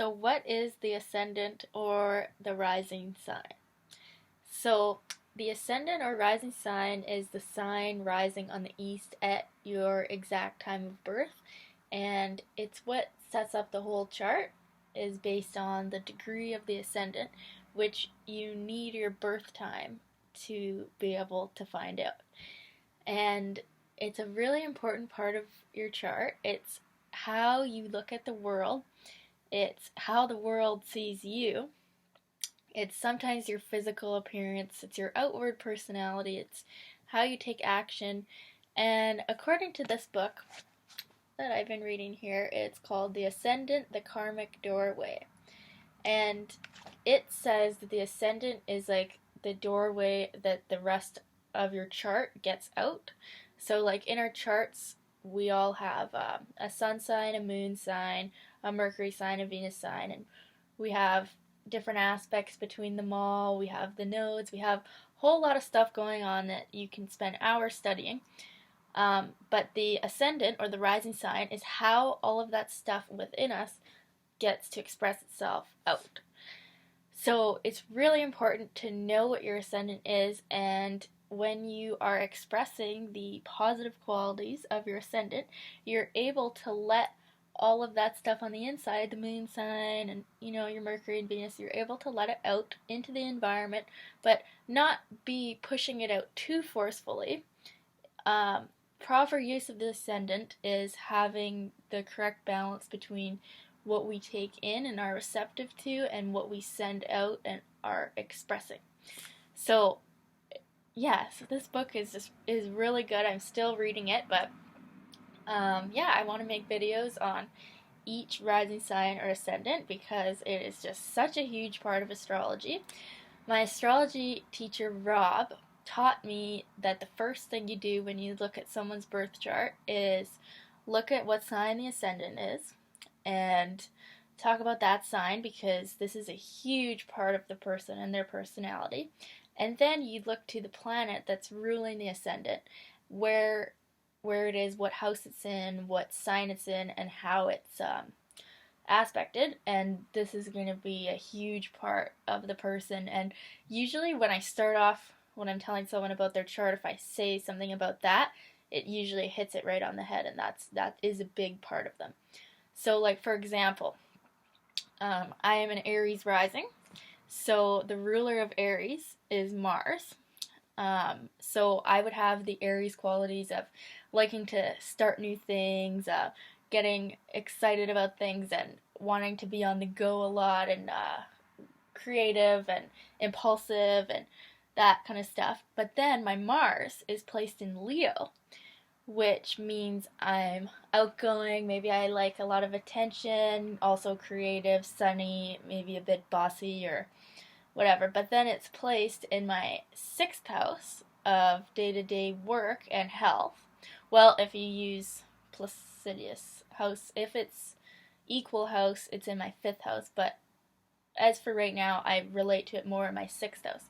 So what is the ascendant or the rising sign? So the ascendant or rising sign is the sign rising on the east at your exact time of birth, and it's what sets up the whole chart is based on the degree of the ascendant, which you need your birth time to be able to find out. And it's a really important part of your chart. It's how you look at the world. It's how the world sees you. It's sometimes your physical appearance, it's your outward personality, it's how you take action. And according to this book that I've been reading here, it's called The Ascendant, the Karmic Doorway. And it says that the ascendant is like the doorway that the rest of your chart gets out. So, like in our charts, we all have a sun sign, a moon sign, a Mercury sign, a Venus sign, and we have different aspects between them all. We have the nodes, we have a whole lot of stuff going on that you can spend hours studying. But the ascendant or the rising sign is how all of that stuff within us gets to express itself out. So it's really important to know what your ascendant is, and when you are expressing the positive qualities of your ascendant, you're able to let all of that stuff on the inside, the moon sign and your Mercury and Venus, you're able to let it out into the environment, but not be pushing it out too forcefully. Proper use of the ascendant is having the correct balance between what we take in and are receptive to and what we send out and are expressing. So so this book is really good. I'm still reading it, but I want to make videos on each rising sign or ascendant because it is just such a huge part of astrology. My astrology teacher, Rob, taught me that the first thing you do when you look at someone's birth chart is look at what sign the ascendant is and talk about that sign, because this is a huge part of the person and their personality. And then you look to the planet that's ruling the ascendant, where it is, what house it's in, what sign it's in, and how it's aspected. And this is going to be a huge part of the person. And usually when I start off, when I'm telling someone about their chart, if I say something about that, it usually hits it right on the head, and that is a big part of them. So, like, for example, I am an Aries rising, so the ruler of Aries is Mars. So I would have the Aries qualities of liking to start new things, getting excited about things, and wanting to be on the go a lot, and creative and impulsive and that kind of stuff. But then my Mars is placed in Leo, which means I'm outgoing, maybe I like a lot of attention, also creative, sunny, maybe a bit bossy or whatever. But then it's placed in my 6th house of day-to-day work and health. Well, if you use Placidius house, if it's equal house, it's in my 5th house, but as for right now, I relate to it more in my 6th house.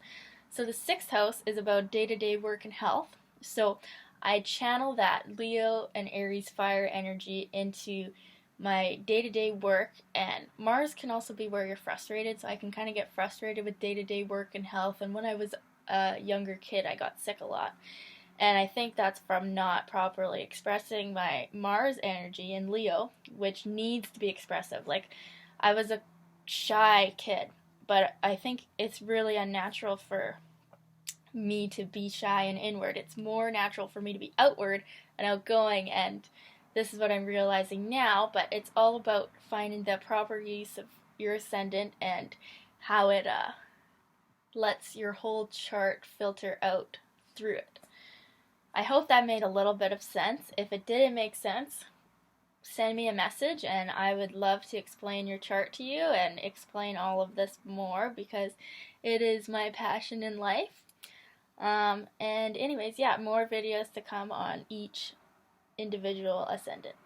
So the 6th house is about day-to-day work and health. So I channel that Leo and Aries fire energy into my day-to-day work, and Mars can also be where you're frustrated, so I can kind of get frustrated with day-to-day work and health. And when I was a younger kid, I got sick a lot, and I think that's from not properly expressing my Mars energy in Leo, which needs to be expressive. Like, I was a shy kid, but I think it's really unnatural for me to be shy and inward. It's more natural for me to be outward and outgoing, and this is what I'm realizing now. But it's all about finding the proper use of your ascendant and how it lets your whole chart filter out through it. I hope that made a little bit of sense. If it didn't make sense, send me a message and I would love to explain your chart to you and explain all of this more, because it is my passion in life. And anyways, more videos to come on each individual ascendant.